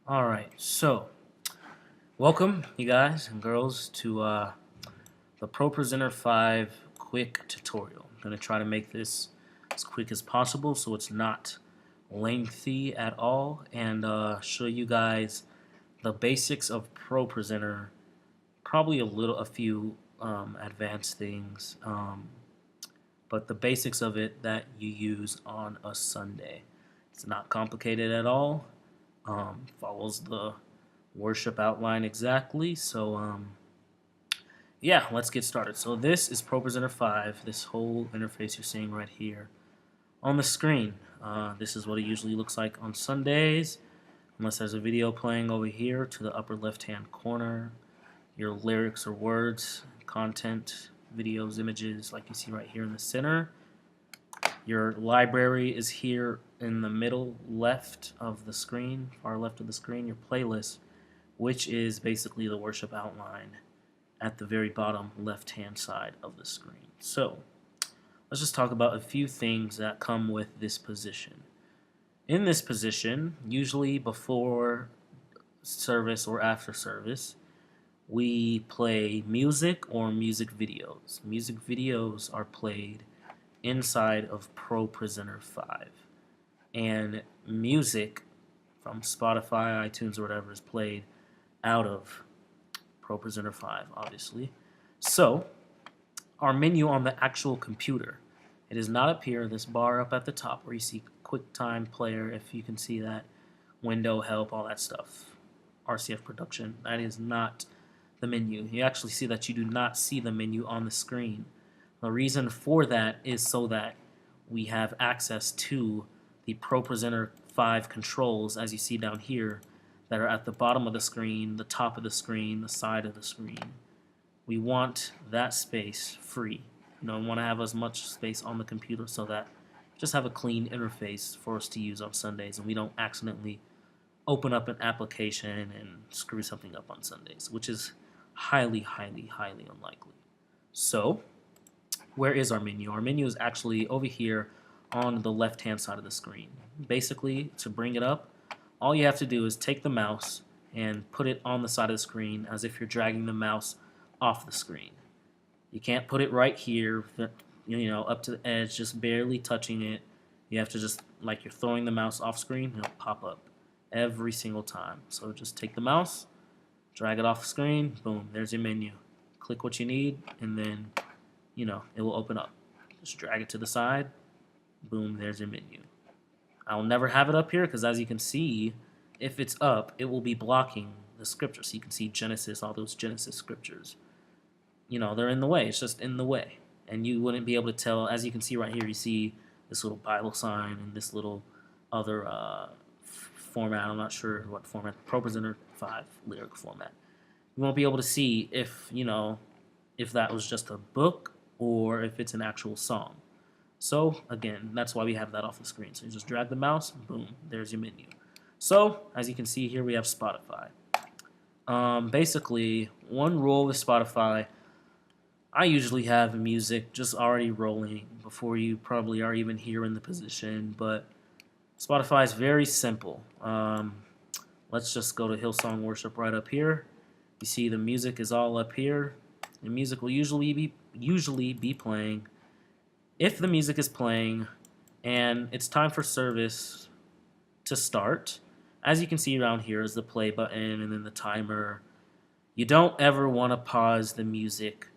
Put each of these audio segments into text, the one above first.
Alright, so welcome you guys and girls to the Pro Presenter 5 quick tutorial. I'm going to try to make this as quick as possible so it's not lengthy at all, and show you guys the basics of Pro Presenter, probably a few advanced things, but the basics of it that you use on a Sunday. It's not complicated at all. Follows the worship outline exactly. So yeah, let's get started. So this is ProPresenter 5. This whole interface you're seeing right here on the screen. This is what it usually looks like on Sundays, unless there's a video playing over here to the upper left-hand corner. Your lyrics or words, content, videos, images, like you see right here in the center. Your library is here in the middle left of the screen, far left of the screen. Your playlist, which is basically the worship outline, at the very bottom left-hand side of the screen. So let's just talk about a few things that come with this position. In this position, usually before service or after service, we play music or music videos. Music videos are played inside of Pro Presenter 5. And music from Spotify, iTunes, or whatever is played out of Pro Presenter 5, obviously. So, our menu on the actual computer, it is not up here, this bar up at the top where you see QuickTime Player, if you can see that, window help, all that stuff, RCF production. That is not the menu. You actually see that you do not see the menu on the screen. The reason for that is so that we have access to the Pro Presenter 5 controls, as you see down here, that are at the bottom of the screen, the top of the screen, the side of the screen. We want that space free. We want to have as much space on the computer so that we just have a clean interface for us to use on Sundays, and we don't accidentally open up an application and screw something up on Sundays, which is highly, highly, highly unlikely. So, where is our menu? Our menu is actually over here on the left-hand side of the screen. Basically, to bring it up, all you have to do is take the mouse and put it on the side of the screen as if you're dragging the mouse off the screen. You can't put it right here, up to the edge, just barely touching it. You have to just, like you're throwing the mouse off screen, it'll pop up every single time. So just take the mouse, drag it off the screen, boom, there's your menu. Click what you need, and then, it will open up. Just drag it to the side, boom, there's your menu. I'll never have it up here because, as you can see, if it's up, it will be blocking the scripture. So you can see Genesis, all those Genesis scriptures. They're in the way. It's just in the way. And you wouldn't be able to tell. As you can see right here, you see this little Bible sign and this little other format. I'm not sure what format. Pro Presenter 5 lyric format. You won't be able to see if that was just a book or if it's an actual song. So, again, that's why we have that off the screen. So you just drag the mouse, boom, there's your menu. So, as you can see here, we have Spotify. Basically, one rule with Spotify, I usually have music just already rolling before you probably are even here in the position, but Spotify is very simple. Let's just go to Hillsong Worship right up here. You see the music is all up here. The music will usually be playing. If the music is playing and it's time for service to start, as you can see around here is the play button and then the timer. You don't ever want to pause the music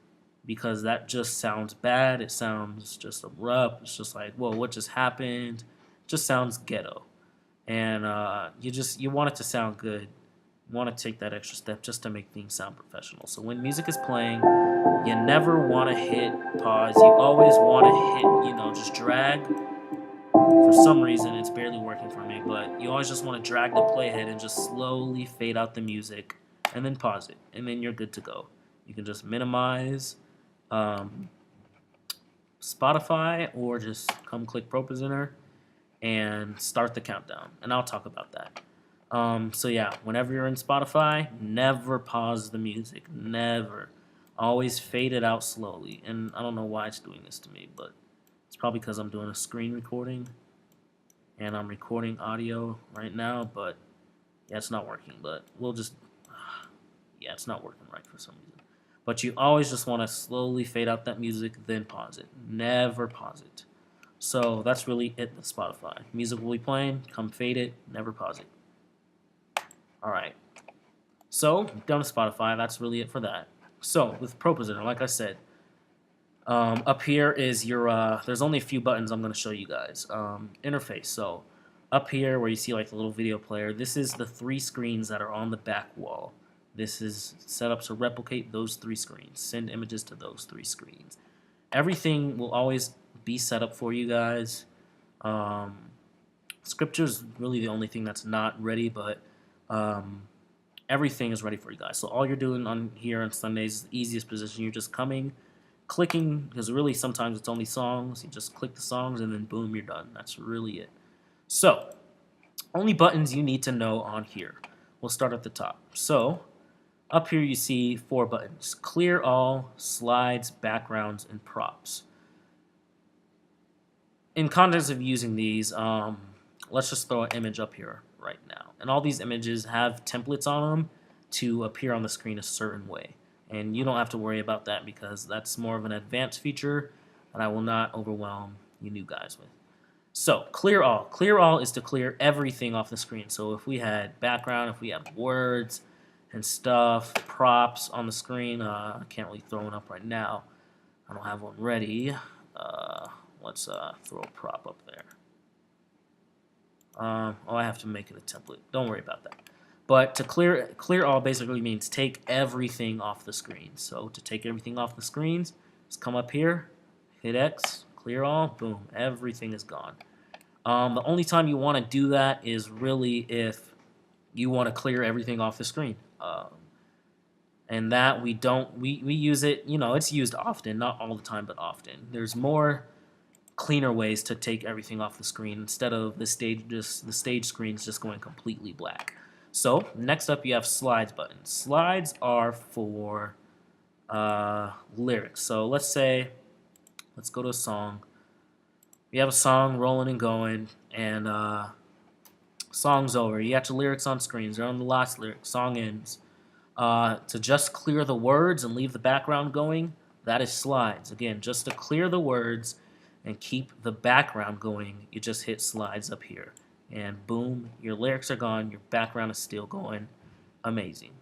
because that just sounds bad. It sounds just abrupt. It's just like, whoa, what just happened? It just sounds ghetto. And you want it to sound good. You want to take that extra step just to make things sound professional. So when music is playing, you never want to hit pause. You always want to hit, just drag. For some reason, it's barely working for me, but you always just want to drag the playhead and just slowly fade out the music and then pause it, and then you're good to go. You can just minimize Spotify or just come click Pro Presenter and start the countdown, and I'll talk about that. So yeah, whenever you're in Spotify, never pause the music, never. Always fade it out slowly, and I don't know why it's doing this to me, but it's probably because I'm doing a screen recording, and I'm recording audio right now, but Yeah, it's not working, but we'll just... Yeah, it's not working right for some reason. But you always just want to slowly fade out that music, then pause it. Never pause it. So that's really it with Spotify. Music will be playing, come fade it, never pause it. Alright. So, done with Spotify, that's really it for that. So, with ProPresenter, like I said, up here is your, there's only a few buttons I'm going to show you guys. Interface. So, up here where you see like the little video player, this is the 3 screens that are on the back wall. This is set up to replicate those 3 screens. Send images to those 3 screens. Everything will always be set up for you guys. Scripture is really the only thing that's not ready, but everything is ready for you guys. So all you're doing on here on Sundays is the easiest position. You're just coming, clicking, because really sometimes it's only songs. You just click the songs and then boom, you're done. That's really it. So, only buttons you need to know on here. We'll start at the top. So, up here you see 4 buttons. Clear all, slides, backgrounds, and props. In context of using these, let's just throw an image up here right now. And all these images have templates on them to appear on the screen a certain way. And you don't have to worry about that because that's more of an advanced feature that I will not overwhelm you new guys with. So, clear all. Clear all is to clear everything off the screen. So if we had background, if we had words and stuff, props on the screen, I can't really throw one up right now. I don't have one ready. Let's throw a prop up there. Oh, I have to make it a template. Don't worry about that. But to clear all basically means take everything off the screen. So to take everything off the screens, just come up here, hit X, clear all, boom, everything is gone. The only time you want to do that is really if you want to clear everything off the screen. And that we use it, you know, it's used often, not all the time, but often. There's more cleaner ways to take everything off the screen instead of the stage screens just going completely black. So next up you have slides buttons. Slides are for lyrics. So let's go to a song. We have a song rolling and going, and song's over. You got your lyrics on screens. They're on the last lyric. Song ends. To just clear the words and leave the background going, that is slides. Again, just to clear the words and keep the background going, you just hit slides up here. And boom, your lyrics are gone, your background is still going. Amazing.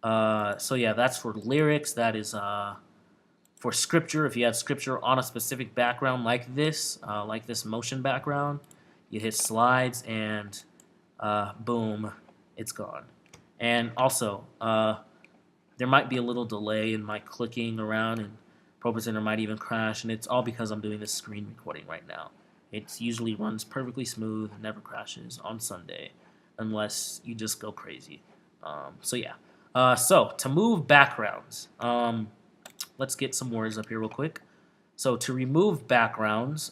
So yeah, that's for lyrics. That is for scripture. If you have scripture on a specific background like this motion background, you hit slides and boom, it's gone. And also, there might be a little delay in my clicking around, and ProPresenter might even crash, and it's all because I'm doing this screen recording right now. It usually runs perfectly smooth, never crashes on Sunday, unless you just go crazy. So yeah. So to move backgrounds, let's get some words up here real quick. So to remove backgrounds,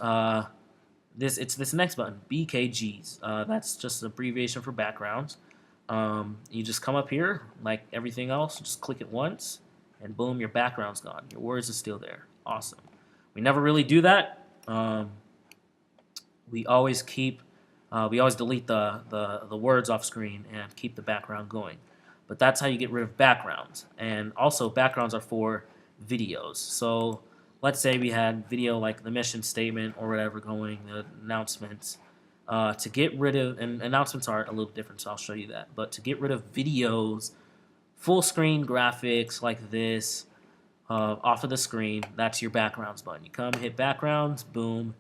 it's this next button, BKGs. That's just an abbreviation for backgrounds. You just come up here, like everything else, just click it once, and boom, your background's gone. Your words are still there. Awesome. We never really do that. We always delete the words off screen and keep the background going. But that's how you get rid of backgrounds. And also, backgrounds are for videos. So let's say we had video like the mission statement or whatever going, the announcements. To get rid of, and announcements are a little different, so I'll show you that. But to get rid of videos, full screen graphics like this off of the screen, that's your backgrounds button. You come, hit backgrounds, boom,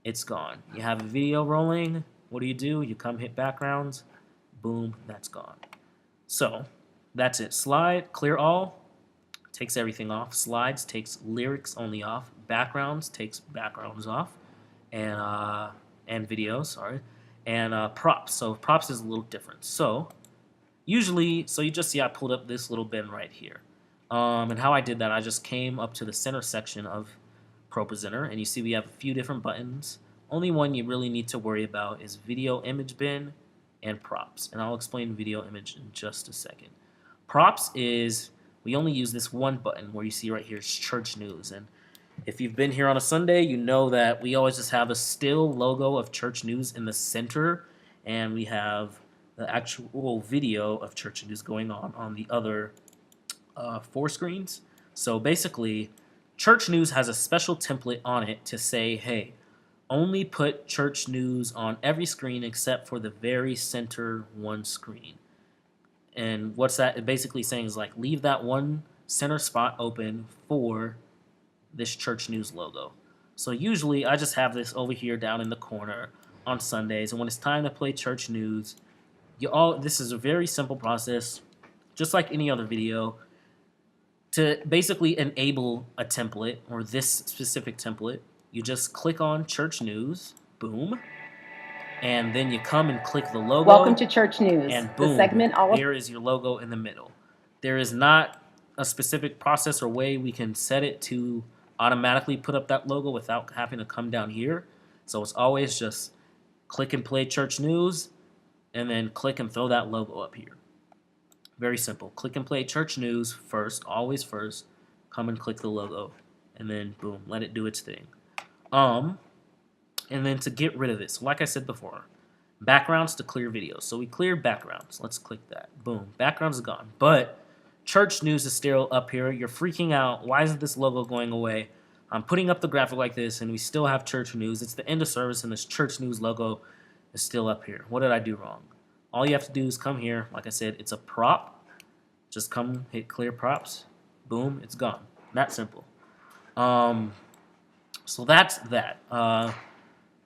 it's gone. You have a video rolling, what do? You come, hit backgrounds, boom, that's gone. So that's it. Slide, clear all, takes everything off. Slides takes lyrics only off. Backgrounds takes backgrounds off. And videos, sorry, and props. So props is a little different. So usually, you just see I pulled up this little bin right here. And how I did that, I just came up to the center section of ProPresenter, and you see we have a few different buttons. Only one you really need to worry about is video image bin and props. And I'll explain video image in just a second. Props is, we only use this one button where you see right here is church news. And if you've been here on a Sunday, you know that we always just have a still logo of church news in the center, and we have the actual video of church news going on the other 4 screens. So basically, church news has a special template on it to say, hey, only put church news on every screen except for the very center one screen. And what's that basically saying is like, leave that one center spot open for this church news logo. So usually I just have this over here down in the corner on Sundays, and when it's time to play church news, this is a very simple process, just like any other video. To basically enable a template, or this specific template, you just click on church news, boom, and then you come and click the logo. Welcome to church news. And boom, there is your logo in the middle. There is not a specific process or way we can set it to automatically put up that logo without having to come down here. So it's always just click and play church news, and then click and throw that logo up here. Very simple. Click and play church news first, always first. Come and click the logo, and then boom, let it do its thing. And then to get rid of this, like I said before, backgrounds to clear videos. So we cleared backgrounds. Let's click that. Boom, backgrounds is gone. But church news is still up here. You're freaking out. Why isn't this logo going away? I'm putting up the graphic like this, and we still have church news. It's the end of service, and this church news logo is still up here. What did I do wrong? All you have to do is come here. Like I said, it's a prop. Just come, hit clear props. Boom, it's gone. That simple. So that's that. I'm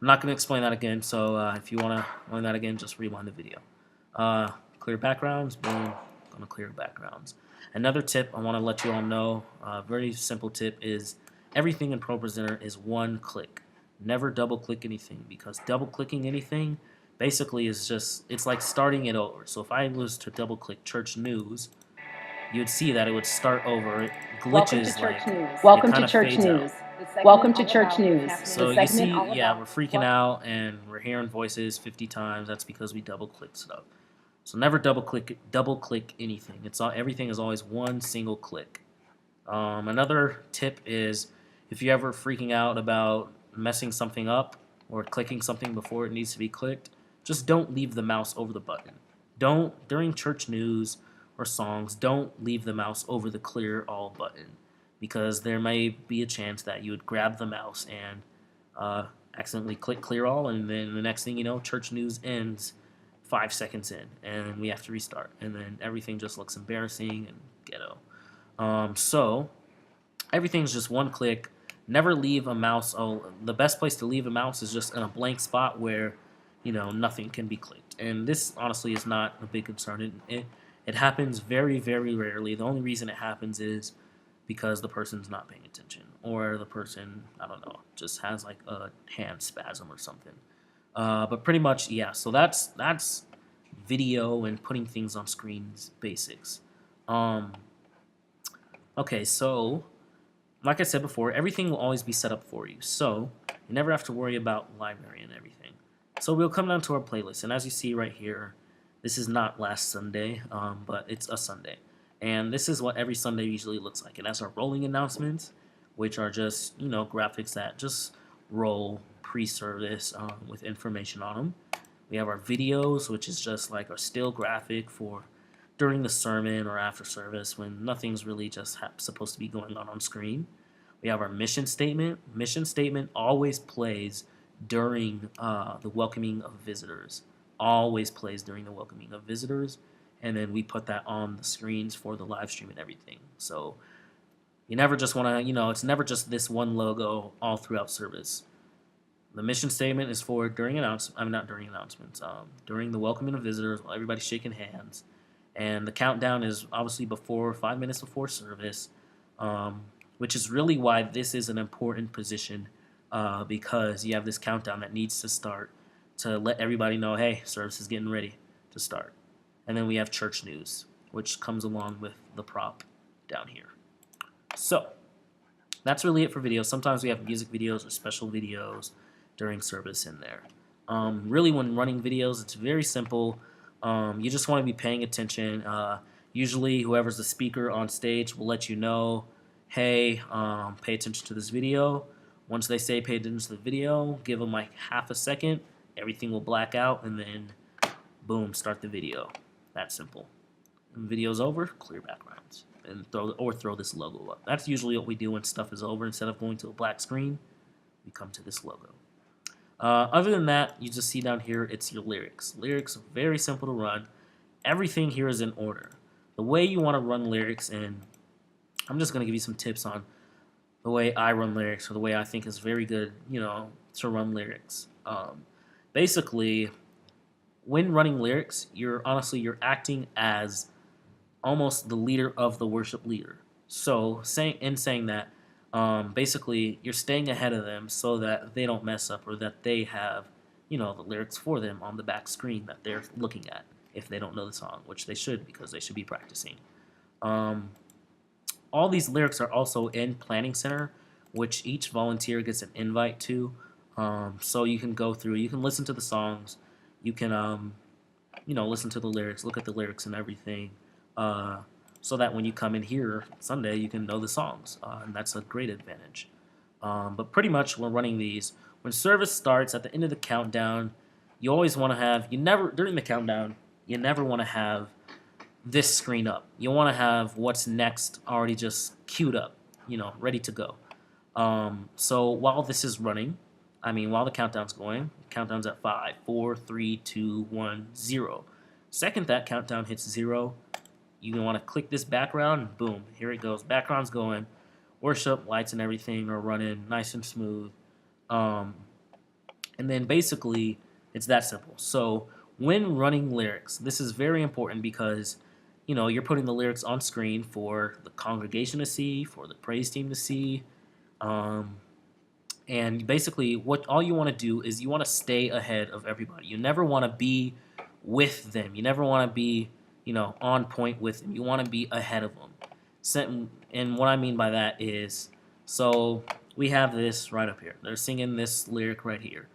not going to explain that again. So if you want to learn that again, just rewind the video. Clear backgrounds. Boom. Going to clear backgrounds. Another tip I want to let you all know, very simple tip, is everything in ProPresenter is one click. Never double click anything, because double clicking anything basically is just, it's like starting it over. So if I was to double click church news, you would see that it would start over. It glitches. Welcome to church news. Welcome to church news. So you see, yeah, we're freaking out and we're hearing voices 50 times. That's because we double clicked stuff. So never double click anything. Everything is always one single click. Another tip is, if you're ever freaking out about messing something up or clicking something before it needs to be clicked, just don't leave the mouse over the button. During church news or songs, don't leave the mouse over the clear all button, because there may be a chance that you would grab the mouse and accidentally click clear all, and then the next thing you know, church news ends 5 seconds in, and we have to restart, and then everything just looks embarrassing and ghetto. So everything's just one click. Never leave a mouse. The best place to leave a mouse is just in a blank spot where, nothing can be clicked. And this honestly is not a big concern. It happens very, very rarely. The only reason it happens is because the person's not paying attention, or the person, I don't know, just has like a hand spasm or something. But pretty much, yeah. So that's video and putting things on screens basics. Okay, so like I said before, everything will always be set up for you, so you never have to worry about library and everything. So we'll come down to our playlist, and as you see right here, this is not last Sunday, but it's a Sunday. And this is what every Sunday usually looks like. It has our rolling announcements, which are just, graphics that just roll pre-service with information on them. We have our videos, which is just like a still graphic for during the sermon or after service when nothing's really just supposed to be going on screen. We have our mission statement. Mission statement always plays during the welcoming of visitors. Always plays during the welcoming of visitors. And then we put that on the screens for the live stream and everything. So you never just want to, it's never just this one logo all throughout service. The mission statement is for during the welcoming of visitors while everybody's shaking hands. And the countdown is obviously 5 minutes before service, which is really why this is an important position, because you have this countdown that needs to start to let everybody know, hey, service is getting ready to start. And then we have church news, which comes along with the prop down here. So that's really it for videos. Sometimes we have music videos or special videos during service in there. Really, when running videos, it's very simple. You just want to be paying attention. Usually, whoever's the speaker on stage will let you know, hey, pay attention to this video. Once they say pay attention to the video, give them like half a second. Everything will black out, and then boom, start the video. That simple. When the video's over, clear backgrounds and throw this logo up. That's usually what we do when stuff is over. Instead of going to a black screen, we come to this logo. Other than that, you just see down here, it's your lyrics. Lyrics are very simple to run. Everything here is in order. The way you want to run lyrics, and I'm just going to give you some tips on the way I run lyrics, or the way I think is very good, to run lyrics. Basically, when running lyrics, you're acting as almost the leader of the worship leader. So, saying that, basically, you're staying ahead of them so that they don't mess up, or that they have, the lyrics for them on the back screen that they're looking at if they don't know the song, which they should, because they should be practicing. All these lyrics are also in Planning Center, which each volunteer gets an invite to. So you can go through, you can listen to the songs, you can, listen to the lyrics, look at the lyrics and everything, so that when you come in here Sunday, you can know the songs, and that's a great advantage. But pretty much we're running these. When service starts at the end of the countdown, you always want to have, during the countdown, you never want to have this screen up. You want to have what's next already just queued up, ready to go. So while this is running, while the countdown's going, countdown's at 5, 4, 3, 2, 1, 0. Second that countdown hits 0, you want to click this background, and boom, here it goes. Background's going. Worship, lights and everything are running nice and smooth. And then basically, it's that simple. So when running lyrics, this is very important because, you're putting the lyrics on screen for the congregation to see, for the praise team to see. And basically, all you want to do is you want to stay ahead of everybody. You never want to be with them. You never want to be, on point with them. You want to be ahead of them. And what I mean by that is, so we have this right up here. They're singing this lyric right here.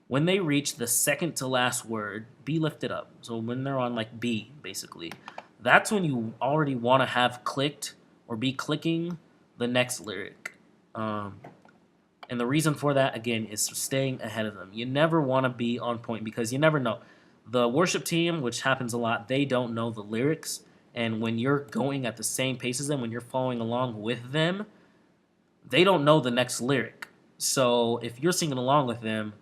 When they reach the second to last word, be lifted up. So when they're on like B, basically, that's when you already want to have clicked or be clicking the next lyric. And the reason for that, again, is staying ahead of them. You never want to be on point because you never know. The worship team, which happens a lot, they don't know the lyrics. And when you're going at the same pace as them, when you're following along with them, they don't know the next lyric. So if you're singing along with them,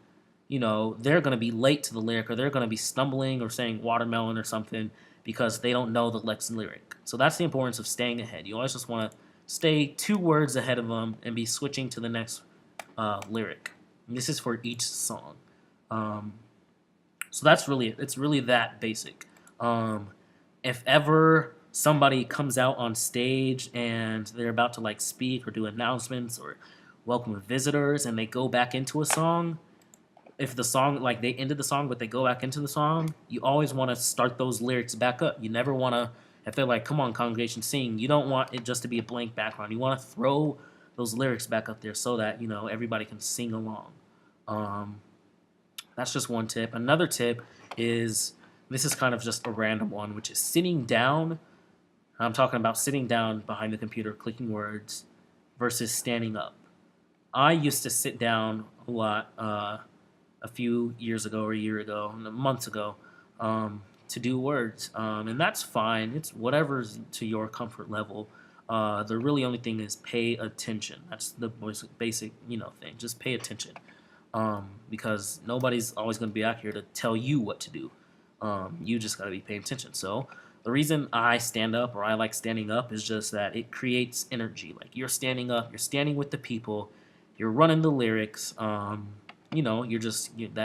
they're going to be late to the lyric, or they're going to be stumbling or saying watermelon or something because they don't know the next lyric. So that's the importance of staying ahead. You always just want to stay 2 words ahead of them and be switching to the next lyric. And this is for each song. So that's really it. It's really that basic. If ever somebody comes out on stage and they're about to speak or do announcements or welcome visitors and they go back into a song, if the song, they ended the song but they go back into the song, you always want to start those lyrics back up. You never want to, if they're like, come on, congregation, sing, you don't want it just to be a blank background. You want to throw those lyrics back up there so that, everybody can sing along. That's just one tip. Another tip is, this is kind of just a random one, which is sitting down. I'm talking about sitting down behind the computer, clicking words, versus standing up. I used to sit down a lot a few years ago, or a year ago, months ago, to do words. And that's fine. It's whatever's to your comfort level. The really only thing is pay attention. That's the basic, thing. Just pay attention. Because nobody's always going to be out here to tell you what to do. You just got to be paying attention. So the reason I stand up, or I like standing up, is just that it creates energy. Like, you're standing up, you're standing with the people, you're running the lyrics, that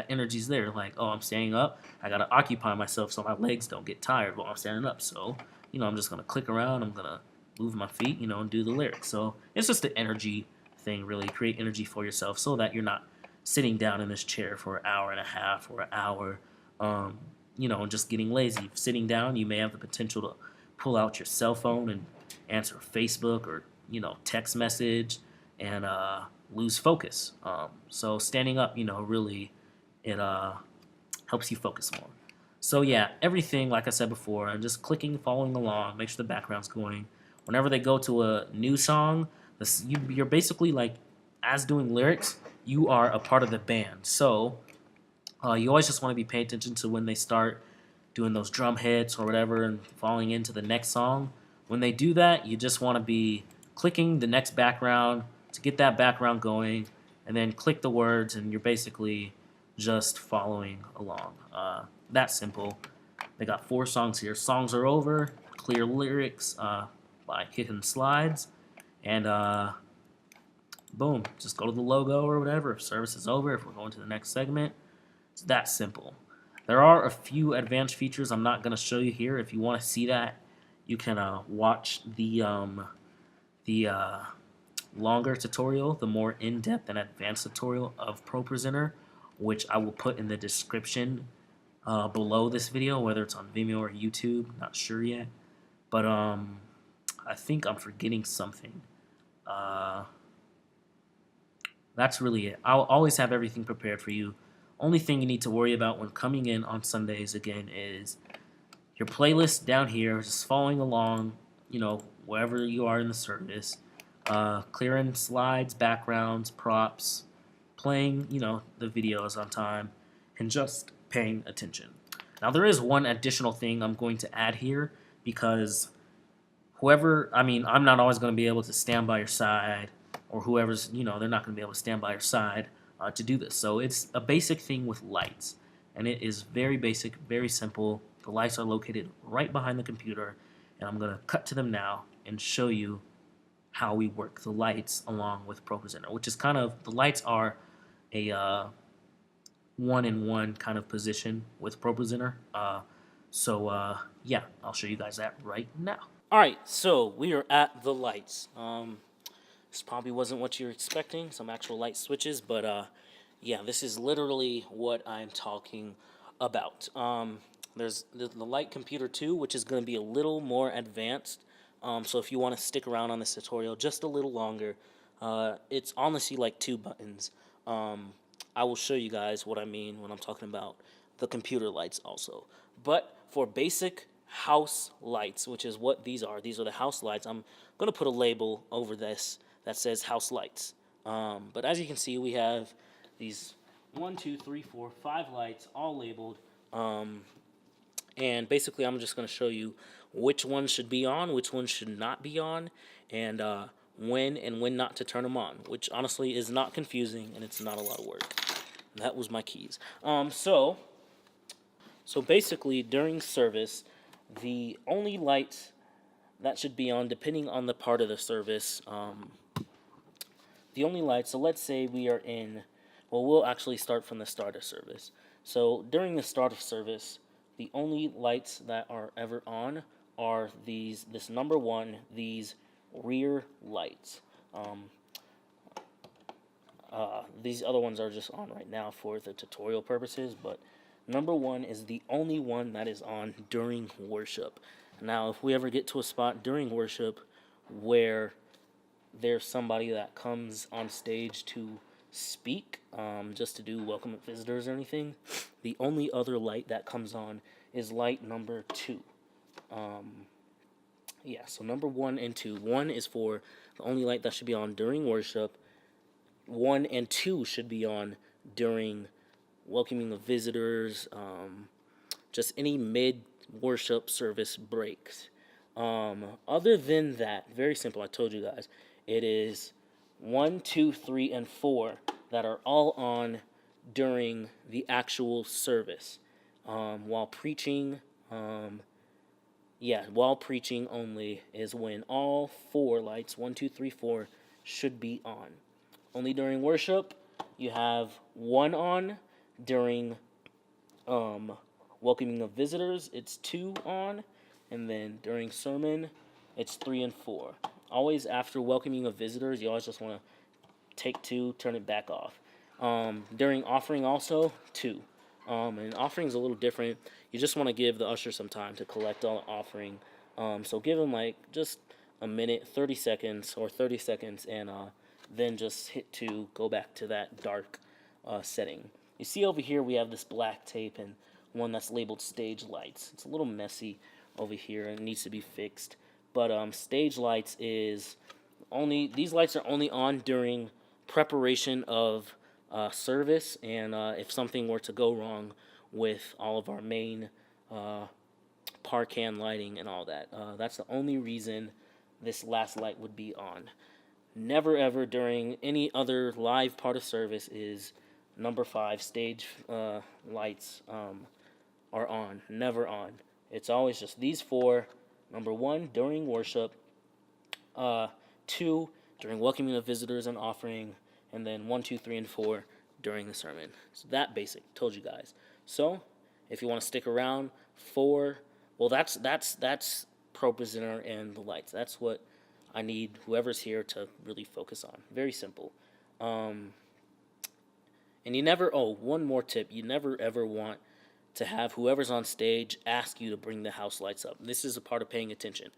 energy's there. Like, oh, I'm standing up, I got to occupy myself so my legs don't get tired while I'm standing up. So, I'm just going to click around, I'm going to move my feet, and do the lyrics. So it's just an energy thing, really. Create energy for yourself so that you're not sitting down in this chair for an hour and a half or an hour, and just getting lazy. Sitting down, you may have the potential to pull out your cell phone and answer Facebook or, text message and lose focus. So standing up, really, it helps you focus more. So yeah, everything, like I said before, and just clicking, following along, make sure the background's going. Whenever they go to a new song, you're basically as doing lyrics, you are a part of the band. So you always just want to be paying attention to when they start, doing those drum hits or whatever and falling into the next song. When they do that, you just want to be clicking the next background to get that background going, and then click the words, and you're basically just following along. That simple. They got 4 songs here. Songs are over, clear lyrics by Hidden Slides, and boom, just go to the logo or whatever. If service is over, if we're going to the next segment, it's that simple. There are a few advanced features I'm not going to show you here. If you want to see that, you can watch the longer tutorial, the more in-depth and advanced tutorial of ProPresenter, which I will put in the description below this video, whether it's on Vimeo or YouTube, not sure yet. But I think I'm forgetting something. That's really it. I'll always have everything prepared for you. Only thing you need to worry about when coming in on Sundays again is your playlist down here, just following along, wherever you are in the service, clearing slides, backgrounds, props, playing, the videos on time, and just paying attention. Now, there is one additional thing I'm going to add here, because I'm not always going to be able to stand by your side, or whoever's, they're not going to be able to stand by your side to do this. So it's a basic thing with lights, and it is very basic, very simple. The lights are located right behind the computer, and I'm going to cut to them now and show you how we work the lights along with ProPresenter, which is the lights are a one-in-one kind of position with ProPresenter. Yeah, I'll show you guys that right now. All right, so we are at the lights. This probably wasn't what you're expecting, some actual light switches, but yeah, this is literally what I'm talking about. There's the light computer 2, which is going to be a little more advanced. So if you want to stick around on this tutorial just a little longer, it's honestly like 2 buttons. I will show you guys what I mean when I'm talking about the computer lights also. But for basic house lights, which is what these are the house lights, I'm going to put a label over this that says house lights. But as you can see, we have these 1, 2, 3, 4, 5 lights all labeled. And basically I'm just going to show you which ones should be on, which ones should not be on, and when not to turn them on, which honestly is not confusing and it's not a lot of work. That was my keys. So basically during service, the only light that should be on, depending on the part of the service, the only light, so let's say we are we'll actually start from the start of service. So during the start of service, the only lights that are ever on are this number 1, these rear lights. These other ones are just on right now for the tutorial purposes, but number 1 is the only one that is on during worship. Now, if we ever get to a spot during worship where there's somebody that comes on stage to speak, just to do welcome visitors or anything, the only other light that comes on is light number 2. Yeah, so number 1 and 2. 1 is for the only light that should be on during worship. 1 and 2 should be on during welcoming the visitors, just any mid-worship service breaks. Other than that, very simple, I told you guys, it is 1, 2, 3, and 4 that are all on during the actual service. While preaching, while preaching only is when all 4 lights, 1, 2, 3, 4, should be on. Only during worship, you have 1 on. During welcoming of visitors, it's 2 on. And then during sermon, it's 3 and 4. Always after welcoming of visitors, you always just want to take 2, turn it back off. During offering also, 2. And offering is a little different. You just want to give the usher some time to collect all the offering. So give them like just a minute, 30 seconds, and then just hit 2, go back to that dark setting. You see over here we have this black tape and one that's labeled stage lights. It's a little messy over here and it needs to be fixed. But stage lights is these lights are only on during preparation of service, and if something were to go wrong with all of our main parcan lighting and all that. That's the only reason this last light would be on. Never ever during any other live part of service is number 5 stage lights are on. Never on. It's always just these 4. Number 1 during worship, 2 during welcoming of visitors and offering, and then 1, 2, 3, and 4 during the sermon. So that basic. Told you guys. So if you want to stick around, 4. Well, that's ProPresenter and the lights. That's what I need whoever's here to really focus on. Very simple. And you never, one more tip. You never ever want to have whoever's on stage ask you to bring the house lights up. This is a part of paying attention.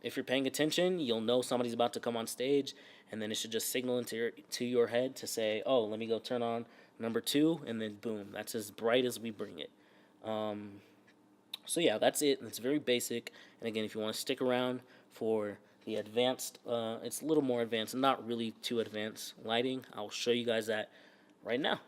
If you're paying attention, you'll know somebody's about to come on stage, and then it should just signal into your head to say, oh, let me go turn on number 2, and then boom, that's as bright as we bring it. So yeah, that's it. It's very basic. And again, if you want to stick around for the advanced, it's a little more advanced, not really too advanced lighting, I'll show you guys that right now.